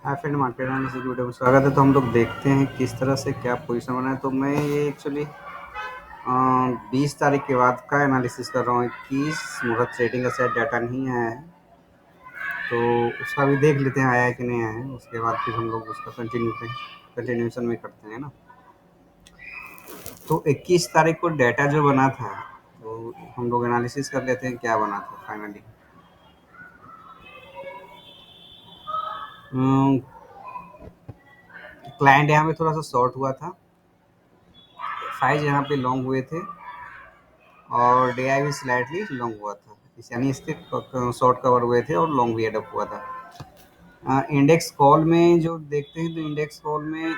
Hi friend, market analysis video में स्वागत है। तो हम लोग देखते हैं किस तरह से क्या पोजीशन बना है। तो मैं ये एक्चुअली 20 तारीख के बाद का एनालिसिस कर रहा हूँ। 21 मुहूर्त ट्रेडिंग का शायद डाटा नहीं आया है, तो उसका भी देख लेते हैं आया है कि नहीं आया है। उसके बाद फिर हम लोग उसका कंटिन्यूशन में करते हैं ना। तो 21 तारीख को डाटा जो बना था, तो हम लोग एनालिसिस कर लेते हैं क्या बना था फाइनली। क्लाइंट यहाँ पे थोड़ा सा शॉर्ट हुआ था, फाइज यहाँ पे लॉन्ग हुए थे और डीआई भी स्लाइटली लॉन्ग हुआ था। यानी इसके शॉर्ट कवर हुए थे और लॉन्ग भी एडअप हुआ था। इंडेक्स कॉल में जो देखते हैं, तो इंडेक्स कॉल में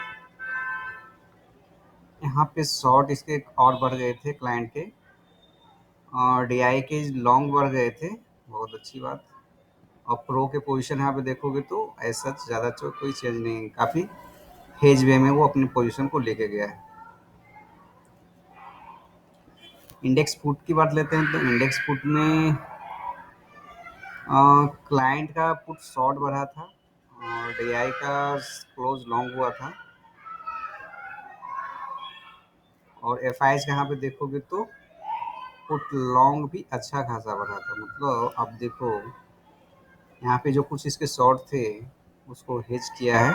यहाँ पे शॉर्ट इसके और बढ़ गए थे क्लाइंट के, और डीआई के लॉन्ग बढ़ गए थे। बहुत अच्छी बात। और प्रो के पोजीशन यहाँ पे देखोगे तो ऐसा ज़्यादा तो कोई चेंज नहीं है, काफ़ी हेज वे में वो अपनी पोजीशन को लेके गया है। इंडेक्स पुट की बात लेते हैं, तो इंडेक्स पुट में क्लाइंट का पुट शॉर्ट बढ़ा था और डीआई का क्लोज लॉन्ग हुआ था। और एफ आई यहाँ पे देखोगे तो पुट लॉन्ग भी अच्छा खासा बढ़ा था। मतलब अब देखो, यहाँ पे जो कुछ इसके शॉर्ट थे उसको हेज किया है,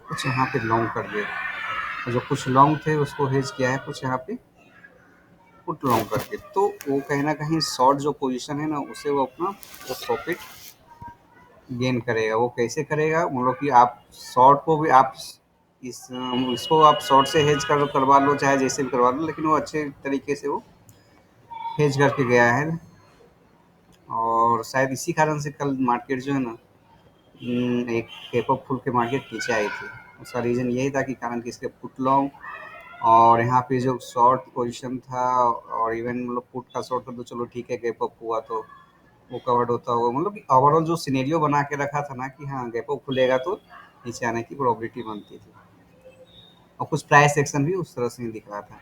कुछ यहाँ पे लॉन्ग कर दिए। और जो कुछ लॉन्ग थे उसको हेज किया है, कुछ यहाँ पे पुट लॉन्ग करके। तो वो कहीं ना कहीं शॉर्ट जो पोजीशन है ना, उसे वो अपना वो प्रॉफिट गेन करेगा। वो कैसे करेगा, मतलब कि आप शॉर्ट को भी आप इसको आप शॉर्ट से हेज करवा लो, चाहे जैसे भी करवा लो, लेकिन वो अच्छे तरीके से वो हेज करके गया है। और शायद इसी कारण से कल मार्केट जो है ना, एक पेपर फुल के मार्केट नीचे आई थी। उसका रीज़न यही था कि कारण कि इसके पुट लॉन्ग और यहाँ पे जो शॉर्ट पोजीशन था, और इवन मतलब पुट का शॉर्ट कर दो, चलो ठीक है, गैप अप हुआ तो वो कवर्ड होता होगा। मतलब कि ओवरऑल जो सिनेरियो बना के रखा था ना कि हाँ गैप अप खुलेगा तो नीचे आने की प्रोबेबिलिटी बनती थी, और कुछ प्राइस एक्शन भी उस तरह से ही दिख रहा था।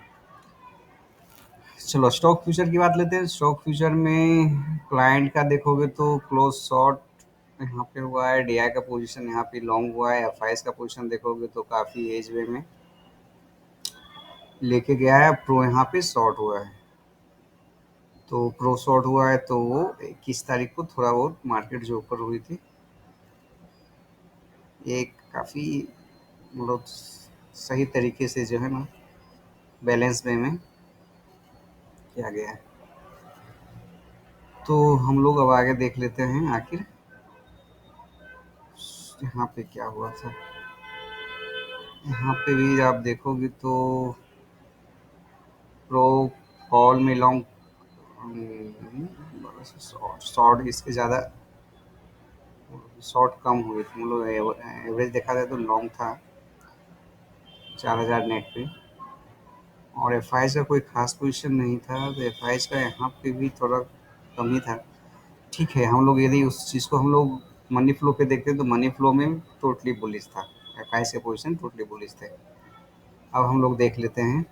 चलो स्टॉक फ्यूचर की बात लेते हैं। स्टॉक फ्यूचर में क्लाइंट का देखोगे तो क्लोज शॉर्ट यहाँ पे हुआ है, डीआई का पोजीशन यहाँ पे लॉन्ग हुआ है, एफआईएस का पोजीशन देखोगे तो काफ़ी एज वे में लेके गया है। प्रो यहाँ पे शॉर्ट हुआ है, तो प्रो शॉर्ट हुआ है तो वो 21 तारीख को थोड़ा बहुत मार्केट जो ऊपर हुई थी, एक काफ़ी मतलब सही तरीके से जो है ना बैलेंस वे में किया गया है। तो हम लोग अब आगे देख लेते हैं आखिर यहाँ पे क्या हुआ था। यहाँ पे भी आप देखोगे तो प्रो कॉल में लॉन्ग शॉर्ट शॉर्ट इसके ज़्यादा शॉर्ट कम हुए थे। मतलब एवरेज देखा जाए तो लॉन्ग था 4000 नेट पे, और एफ आई का कोई खास पोजीशन नहीं था। तो एफ आई का यहाँ पे भी थोड़ा कम ही था। ठीक है, हम लोग यदि उस चीज़ को हम लोग मनी फ्लो पे देखते हैं, तो मनी फ्लो में टोटली बुलिश था, एफ आई के पोजीशन टोटली बुलिश थे। अब हम लोग देख लेते हैं।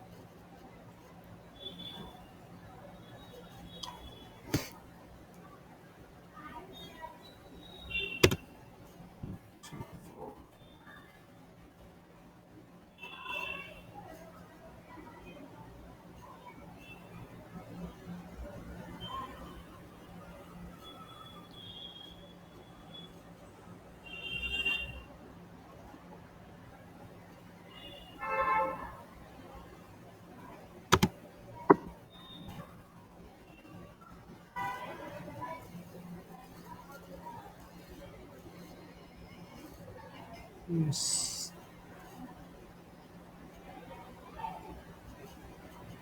Yes,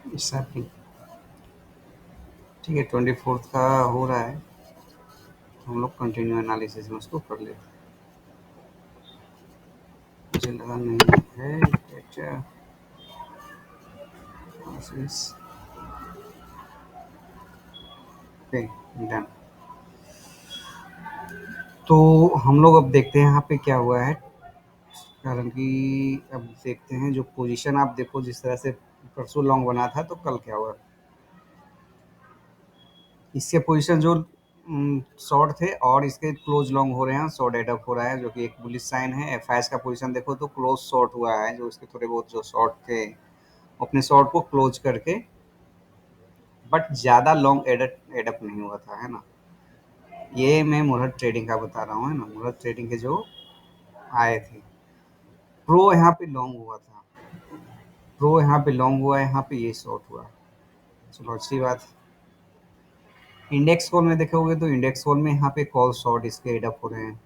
it's happening। ठीक है, 24 का हो रहा है, तो हम लोग कंटिन्यू एनालिसिस में उसको कर लेते हैं। मुझे लगा नहीं है डेटा analysis। Okay, done. तो हम लोग अब देखते हैं यहाँ पे क्या हुआ है। कारण कि अब देखते हैं जो पोजीशन, आप देखो जिस तरह से परसों लॉन्ग बना था, तो कल क्या हुआ। इसके पोजीशन जो शॉर्ट थे और इसके क्लोज लॉन्ग हो रहे हैं, शॉर्ट एडअप हो रहा है जो कि एक बुलिश साइन है। एफआईएस का पोजीशन देखो तो क्लोज शॉर्ट हुआ है, जो इसके थोड़े बहुत जो शॉर्ट थे अपने शॉर्ट को क्लोज करके, बट ज़्यादा लॉन्ग एडअप एडअप नहीं हुआ था, है ना। ये मैं मुहूर्त ट्रेडिंग का बता रहा हूँ, है ना, मुहूर्त ट्रेडिंग के जो आए थे। प्रो यहाँ पे लॉन्ग हुआ था, प्रो यहाँ पे लॉन्ग हुआ है, यहाँ पे ये शॉर्ट हुआ। चलो अच्छी बात। इंडेक्स कॉल में देखोगे तो इंडेक्स कॉल में यहाँ पे कॉल शॉर्ट इसके एडअप हो रहे हैं।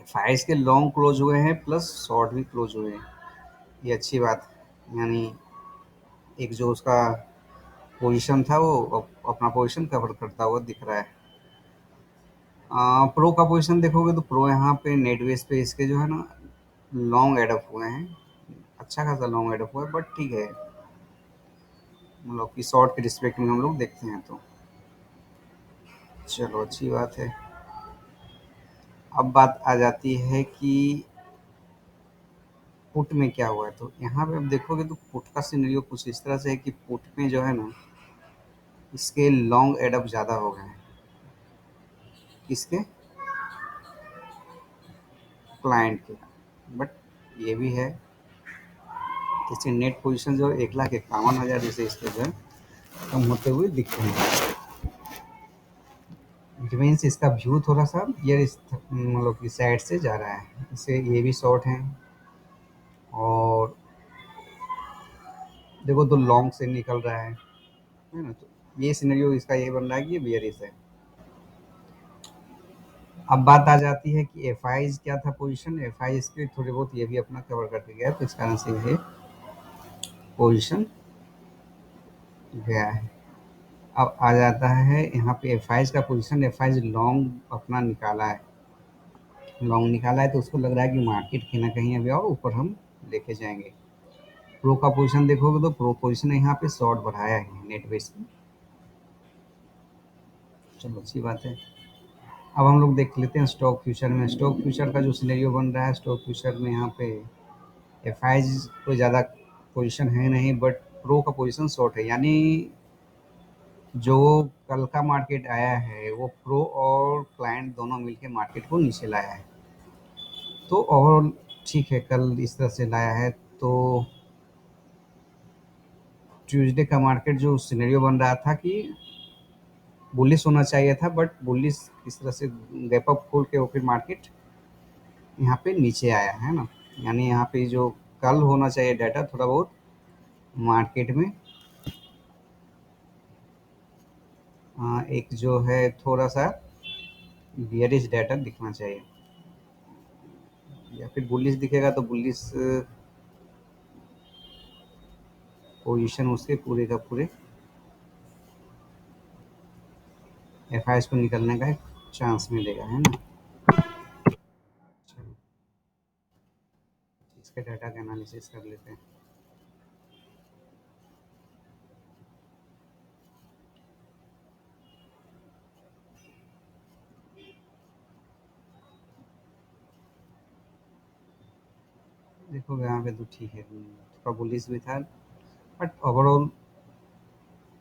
फाइज के लॉन्ग क्लोज हुए हैं प्लस शॉर्ट भी क्लोज हुए हैं, ये अच्छी बात है। यानी एक जो उसका पोजीशन था वो अपना पोजीशन कवर करता हुआ दिख रहा है। प्रो का पोजीशन देखोगे तो प्रो यहाँ पे नेट बेस पे इसके जो है ना लॉन्ग एडअप हुए हैं, अच्छा खासा लॉन्ग एडअप हुआ है, बट ठीक है, मतलब कि शॉर्ट के रिस्पेक्ट में हम लोग देखते हैं तो चलो अच्छी बात है। अब बात आ जाती है कि पुट में क्या हुआ है। तो यहाँ पे अब देखोगे तो पुट का सिनेरियो कुछ इस तरह से है कि पुट में जो है ना इसके लॉन्ग एडअप ज़्यादा हो गए हैं। किसके? क्लाइंट के। बट ये भी है इसकी नेट पोजीशन जो 1,51,000 जैसे इसके जो है कम होते हुए दिखते हैं। इट मीन्स इसका व्यू थोड़ा सा ये मतलब कि साइड से जा रहा है, इसे ये भी शॉर्ट है। और देखो तो लॉन्ग से निकल रहा है ना। तो ये सिनेरियो इसका ये बन रहा है कि ये बियरिश है। अब बात आ जाती है कि एफ आई क्या था पोजीशन, एफ आई के थोड़े बहुत ये भी अपना कवर करके गया, तो इस कारण से ये पोजीशन गया है। अब आ जाता है यहाँ पे एफ आई का पोजीशन, एफ आई लॉन्ग अपना निकाला है, लॉन्ग निकाला है, तो उसको लग रहा है कि मार्केट कहीं ना कहीं अभी और ऊपर हम लेके जाएंगे। प्रो का पोजीशन देखोगे तो प्रो पोजीशन यहाँ पे शॉर्ट बढ़ाया है नेट बेस में, चलो अच्छी बात है। अब हम लोग देख लेते हैं स्टॉक फ्यूचर में। स्टॉक फ्यूचर का जो सिनेरियो बन रहा है, स्टॉक फ्यूचर में यहाँ पे एफ आई कोई ज़्यादा पोजीशन है नहीं, बट प्रो का पोजीशन शॉर्ट है। यानी जो कल का मार्केट आया है वो प्रो और क्लाइंट दोनों मिलके मार्केट को नीचे लाया है। तो ओवरऑल ठीक है, कल इस तरह से लाया है। तो ट्यूसडे का मार्केट जो सिनेरियो बन रहा था कि बुलिश होना चाहिए था, बट बुलिश इस तरह से गैप अप खोल के वो फिर मार्केट यहाँ पे नीचे आया है ना। यानी यहाँ पे जो कल होना चाहिए डाटा थोड़ा बहुत मार्केट में एक जो है थोड़ा सा बियरिश डाटा दिखना चाहिए, या फिर बुलिश दिखेगा तो बुलिश पोजीशन उसके पूरे का पूरे एफ आई को निकलने का एक चांस मिलेगा, है ना। चलो इसके डाटा का एनालिसिस कर लेते हैं। देखो यहाँ पे तो ठीक है, थोड़ा बुलिश भी था, बट ओवरऑल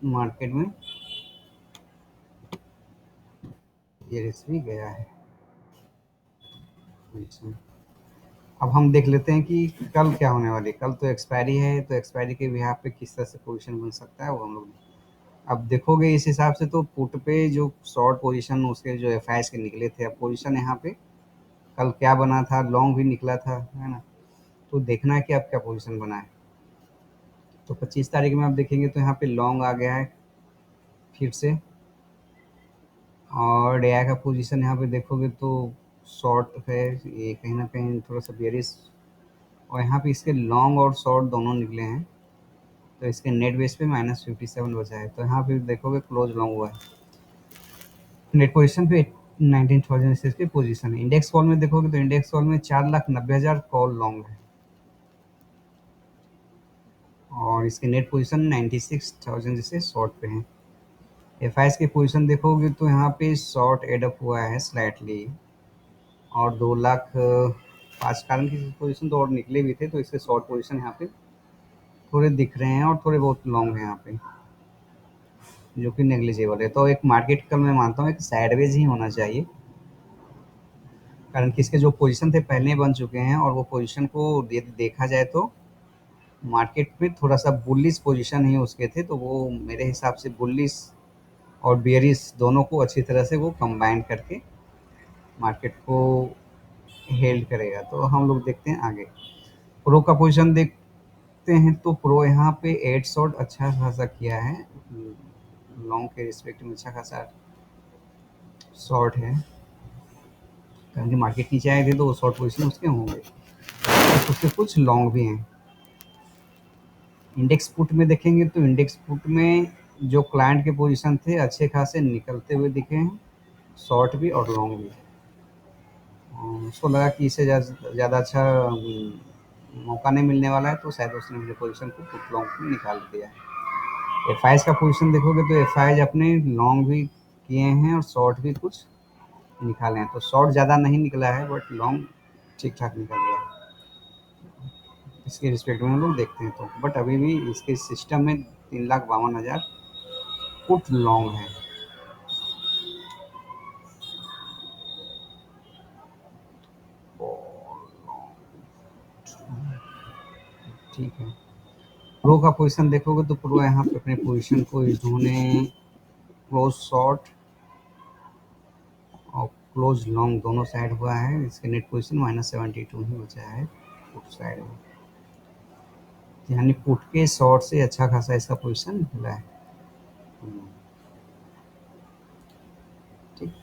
मार्केट में ये रिस्क भी गया है। अच्छा, अब हम देख लेते हैं कि कल क्या होने वाली है। कल तो एक्सपायरी है, तो एक्सपायरी के बिहार पे किस तरह से पोजीशन बन सकता है वो हम लोग अब देखोगे। इस हिसाब से तो पुट पे जो शॉर्ट पोजीशन उसके जो एफ आई के निकले थे, अब पोजीशन यहाँ पे कल क्या बना था, लॉन्ग भी निकला था, है ना। तो देखना है कि अब क्या पोजीशन बना है। तो 25 तारीख में आप देखेंगे तो यहाँ पे लॉन्ग आ गया है फिर से, और डे का पोजीशन यहाँ पे देखोगे तो शॉर्ट है, ये कहीं ना कहीं थोड़ा सा बेरिश। और यहाँ पे इसके लॉन्ग और शॉर्ट दोनों निकले हैं, तो इसके नेट बेस पे -57 बचा है। तो यहाँ पे देखोगे क्लोज लॉन्ग हुआ है, नेट पोजीशन पे 19,000 से इसकी पोजीशन है। इंडेक्स कॉल में देखोगे तो इंडेक्स कॉल में 4,90,000 कॉल लॉन्ग है, और इसकी नेट पोजीशन 96,000 जैसे शॉर्ट पे है। एफ आई की पोजीशन देखोगे तो यहाँ पे शॉर्ट एडअप हुआ है स्लाइटली, और 2,05,000 कारण की पोजीशन तो और निकले भी थे, तो इसके शॉर्ट पोजीशन यहाँ पे थोड़े दिख रहे हैं और थोड़े बहुत लॉन्ग है यहाँ पे। जो कि नेग्लिजिबल है। तो एक मार्केट कल मैं मानता हूँ एक साइडवेज ही होना चाहिए, कारण कि इसके जो पोजीशन थे पहले ही बन चुके हैं, और वो पोजीशन को देखा जाए तो मार्केट में थोड़ा सा बुलिश पोजीशन ही उसके थे, तो वो मेरे हिसाब से बुलिश और बियरिश दोनों को अच्छी तरह से वो कंबाइन करके मार्केट को हेल्ड करेगा। तो हम लोग देखते हैं आगे। प्रो का पोजीशन देखते हैं तो प्रो यहाँ पे 8 शॉट अच्छा खासा किया है, लॉन्ग के रिस्पेक्ट में अच्छा खासा शॉर्ट है, कारण कि मार्केट नीचे आए थे तो वो शॉर्ट पोजीशन उसके होंगे, उसके कुछ लॉन्ग भी हैं। इंडेक्स पुट में देखेंगे तो इंडेक्स पुट में जो क्लाइंट के पोजीशन थे अच्छे खासे निकलते हुए दिखे हैं, शॉर्ट भी और लॉन्ग भी। उसको लगा कि इससे ज़्यादा अच्छा मौका नहीं मिलने वाला है, तो शायद उसने मुझे पोजीशन को पुट लॉन्ग में निकाल दिया है। एफ आईज का पोजीशन देखोगे तो एफ आईज अपने लॉन्ग भी किए हैं और शॉर्ट भी कुछ निकाले हैं, तो शॉर्ट ज़्यादा नहीं निकला है बट लॉन्ग ठीक ठाक निकल गया है। इसके रिस्पेक्ट में हम लोग देखते हैं तो, बट अभी भी इसके सिस्टम में 3,52,000 फुट लॉन्ग है। ठीक है। प्रो का पोजीशन देखोगे तो प्रो यहाँ पे अपने पोजीशन को इन्होंने क्लोज शॉर्ट और क्लोज लॉन्ग दोनों साइड हुआ है। इसके नेट पोजीशन -72 ही बचा है पुट साइड में, यानी पुट के शॉर्ट से अच्छा खासा इसका पोजीशन निकला है। ठीक।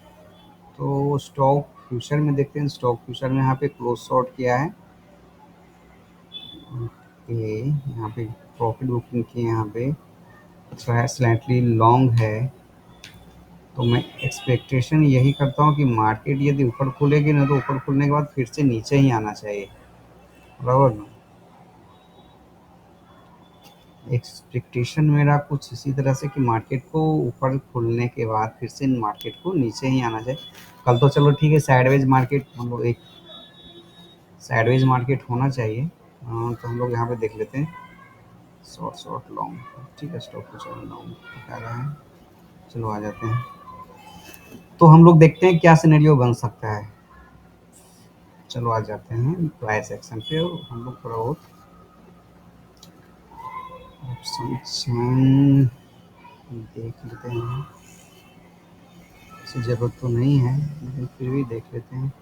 तो स्टॉक फ्यूचर में देखते हैं। स्टॉक फ्यूचर में यहाँ पे क्लोज शॉर्ट किया है, ये यहाँ पे प्रॉफिट बुकिंग की, यहाँ पे स्लाइटली लॉन्ग है। तो मैं एक्सपेक्टेशन यही करता हूँ कि मार्केट यदि ऊपर खुलेगी ना, तो ऊपर खुलने के बाद फिर से नीचे ही आना चाहिए, बराबर ना। एक्सपेक्टेशन मेरा कुछ इसी तरह से कि मार्केट को ऊपर खुलने के बाद फिर से मार्केट को नीचे ही आना चाहिए। कल तो चलो ठीक है, साइडवेज मार्केट हम लोग एक साइडवेज मार्केट होना चाहिए। तो हम लोग यहाँ पे देख लेते हैं शॉर्ट शॉर्ट लॉन्ग। ठीक है, स्टॉक को चलो लॉन्ग दिखा रहा है, चलो आ जाते हैं। तो हम लोग देखते हैं क्या सिनेरियो बन सकता है। चलो आ जाते हैं प्राइस एक्शन पे, और हम लोग थोड़ा बहुत ऑप्शन चेन देख लेते हैं। ऐसी ज़रूरत तो नहीं है लेकिन फिर भी देख लेते हैं।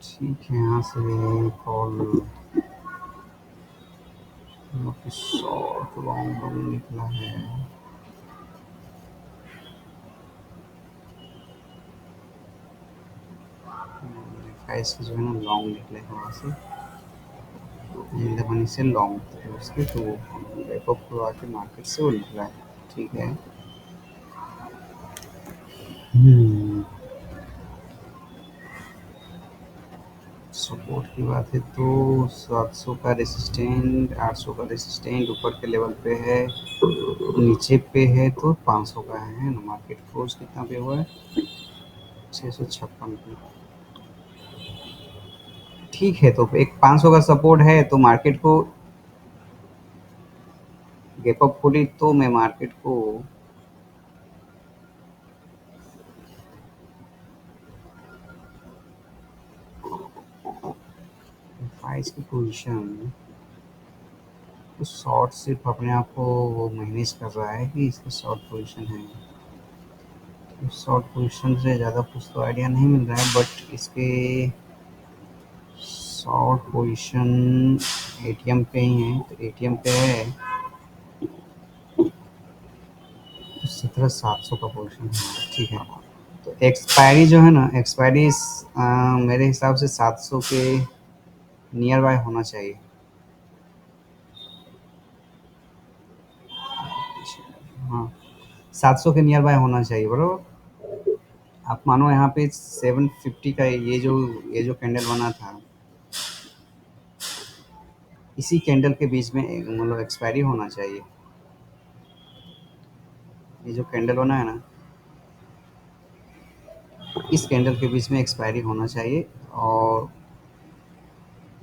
ठीक है, यहाँ से कॉल शॉर्ट लॉन्ग लॉन्ग निकला है। प्राइस जो है ना लॉन्ग निकले हैं वहाँ से, मनी से लॉन्ग थे उसके, तो बैकअप करवा के मार्केट से वो निकला है। ठीक है। सपोर्ट की बात है तो 700 का रेसिस्टेंट, 800 का रेसिस्टेंट ऊपर के लेवल पे है, नीचे पे है तो 500 का है ना। मार्केट क्लोज कितना पे हुआ है? 656 पे। ठीक है, तो एक 500 का सपोर्ट है, तो मार्केट को गैप अप खुली तो मैं मार्केट को प्राइस की पोजीशन तो शॉर्ट सिर्फ अपने आप को वो मैनेज कर रहा है कि इसकी शॉर्ट पोजीशन है। तो शॉर्ट पोजीशन से ज़्यादा कुछ तो आइडिया नहीं मिल रहा है, बट इसके शॉर्ट पोजीशन एटीएम पे ही है, तो एटीएम पे है तो 17,700 का पोजीशन है। ठीक है, तो एक्सपायरी जो है ना, एक्सपायरी मेरे हिसाब से 700 के नियर बाय होना चाहिए। हाँ, 700 के नियर बाय होना चाहिए, बराबर। आप मानो यहाँ पे 750 का ये जो कैंडल बना था, इसी कैंडल के बीच में मतलब एक्सपायरी होना चाहिए। ये जो कैंडल बना है ना, इस कैंडल के बीच में एक्सपायरी होना चाहिए, और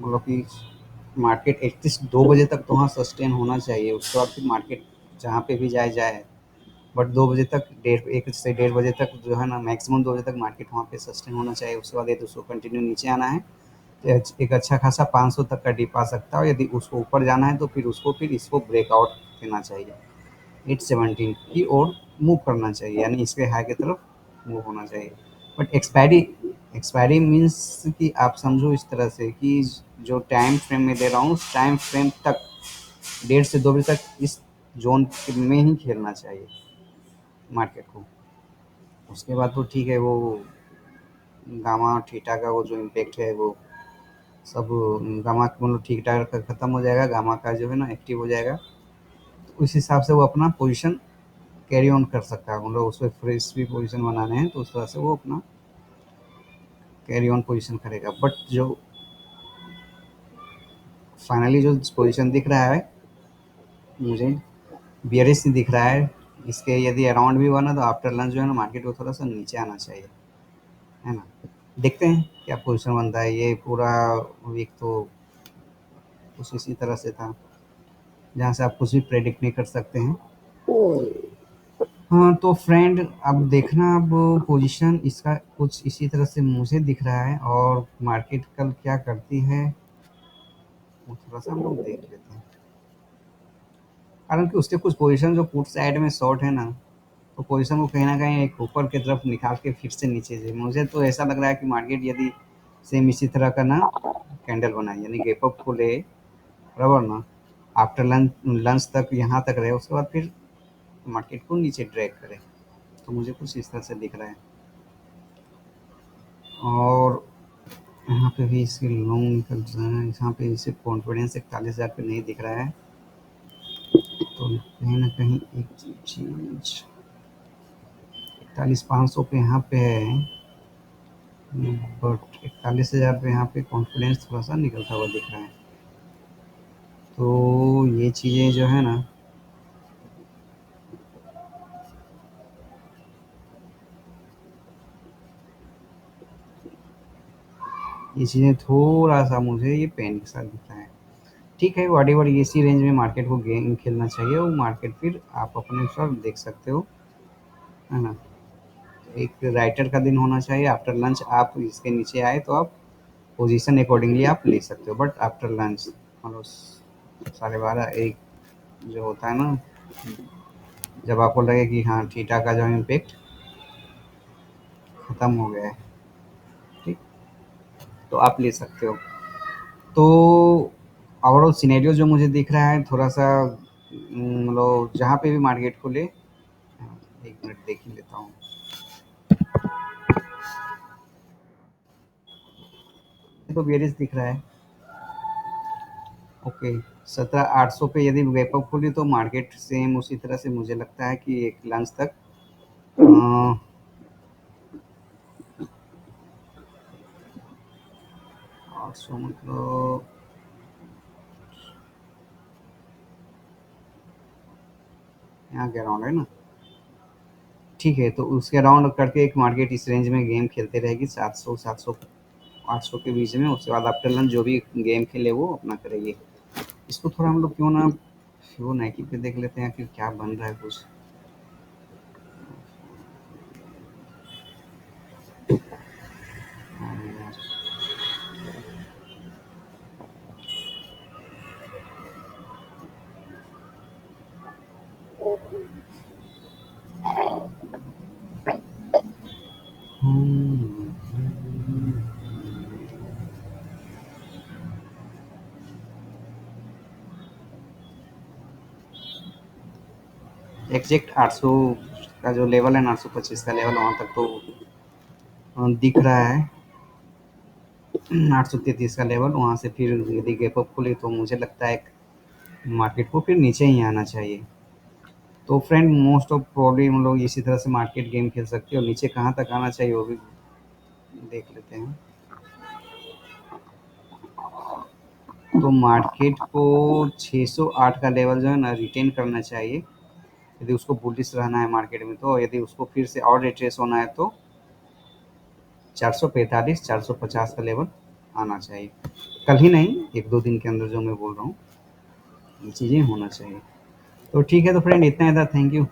मतलब कि मार्केट एटलीस्ट 2 बजे तक तो वहाँ सस्टेन होना चाहिए। उसके बाद फिर मार्केट जहाँ पे भी जाए जाए, बट 2 बजे तक, डेढ़ 1 से 1:30 बजे तक जो है ना, मैक्सिमम 2 बजे तक मार्केट वहाँ पे सस्टेन होना चाहिए। उसके बाद यदि उसको कंटिन्यू नीचे आना है तो एक अच्छा खासा 500 तक का डिप आ सकता है, और यदि उसको ऊपर जाना है तो फिर इसको ब्रेकआउट देना चाहिए, 817 की ओर मूव करना चाहिए, यानी इसके हाई की तरफ मूव होना चाहिए। बट एक्सपायरी एक्सपायरी मीन्स कि आप समझो इस तरह से कि जो टाइम फ्रेम में दे रहा हूँ, उस टाइम फ्रेम तक 1:30 से 2 बजे तक इस जोन में ही खेलना चाहिए मार्केट को। उसके बाद तो ठीक है, वो गामा थीटा का वो जो इम्पैक्ट है वो सब, गामा मतलब थीटा का ख़त्म हो जाएगा, गामा का जो है ना एक्टिव हो जाएगा। तो उस हिसाब से वो अपना पोजीशन कैरी ऑन कर सकता है। मतलब उसमें फ्रेश भी पोजीशन बनाने हैं तो उस तरह से वो अपना कैरी ऑन पोजीशन करेगा। बट जो फाइनली जो पोजीशन दिख रहा है मुझे, बियरिश ही दिख रहा है। इसके यदि अराउंड भी हुआ ना, तो आफ्टर लंच जो है ना, मार्केट को थोड़ा सा नीचे आना चाहिए, है ना। देखते हैं क्या पोजीशन बनता है। ये पूरा वीक तो कुछ इसी तरह से था, जहाँ से आप कुछ भी प्रेडिक्ट नहीं कर सकते हैं। हाँ तो फ्रेंड, अब देखना, अब पोजीशन इसका कुछ इसी तरह से मुझे दिख रहा है, और मार्केट कल क्या करती है वो थोड़ा सा हम लोग देख लेते हैं। कारण कि उसके कुछ पोजीशन जो पुट साइड में शॉर्ट है ना, तो पोजीशन को कहीं ना कहीं एक ऊपर की तरफ निकाल के फिर से नीचे से, मुझे तो ऐसा लग रहा है कि मार्केट यदि सेम इसी तरह का ना कैंडल बनाए, यानी गैप अप खोले बराबर ना, आफ्टर लंच लंच तक यहाँ तक रहे, उसके बाद फिर मार्केट को नीचे ड्रैग करे, तो मुझे कुछ इस तरह से दिख रहा है। और यहाँ पे भी इसके लॉन्ग निकल रहा है, यहाँ पे इसे कॉन्फिडेंस 41,000 पे नहीं दिख रहा है, तो कहीं ना कहीं एक चीज 41,500 पे यहाँ पे है, बट 41,000 पे यहाँ पे कॉन्फिडेंस थोड़ा सा निकलता हुआ दिख रहा है। तो ये चीज़ें जो है ना, ये चीज़ें थोड़ा सा मुझे ये पैनिक सा दिख रहा है। ठीक है, वॉट इसी रेंज में मार्केट को गेम खेलना चाहिए, वो मार्केट फिर आप अपने अनुसार देख सकते हो, है ना। एक राइटर का दिन होना चाहिए, आफ्टर लंच आप इसके नीचे आए तो आप पोजीशन अकॉर्डिंगली आप ले सकते हो, बट आफ्टर लंच मतलब 12:30 एक जो होता है ना, जब आपको लगे कि हाँ थीटा का जो इम्पेक्ट खत्म हो गया है, ठीक, तो आप ले सकते हो। तो ओवरऑल सिनेरियो जो मुझे दिख रहा है थोड़ा सा, मतलब जहाँ पे भी मार्केट खुले, एक मिनट देख ही लेता हूँ। ये तो बेरिस दिख रहा है, ओके। 17,800 पे यदि गैप अप खुली तो मार्केट सेम उसी तरह से मुझे लगता है कि एक लंच तक 800 मतलब यहाँ के अराउंड है ना, ठीक है। तो उसके अराउंड करके एक मार्केट इस रेंज में गेम खेलते रहेगी, 700 700 800 के बीच में। उसके बाद आफ्टर लंच जो भी गेम खेले वो अपना करेगी। इसको थोड़ा हम लोग क्यों ना फिबोनाची पे देख लेते हैं कि क्या बन रहा है कुछ। एग्जैक्ट 800 का जो लेवल है ना, 825 का लेवल, वहाँ तक तो दिख रहा है। 833 का लेवल, वहाँ से फिर यदि गैप अप खुले तो मुझे लगता है मार्केट को फिर नीचे ही आना चाहिए। तो फ्रेंड, मोस्ट ऑफ प्रॉब्ली हम लोग इसी तरह से मार्केट गेम खेल सकते हैं, और नीचे कहाँ तक आना चाहिए वो भी देख लेते हैं। तो मार्केट को 608 का लेवल जो है ना रिटेन करना चाहिए, यदि उसको बुलिश रहना है मार्केट में। तो यदि उसको फिर से और रिट्रेस होना है तो 445 450 का लेवल आना चाहिए। कल ही नहीं, 1-2 दिन के अंदर जो मैं बोल रहा हूँ, ये चीज़ें होना चाहिए। तो ठीक है, तो फ्रेंड इतना ही था। Thank you.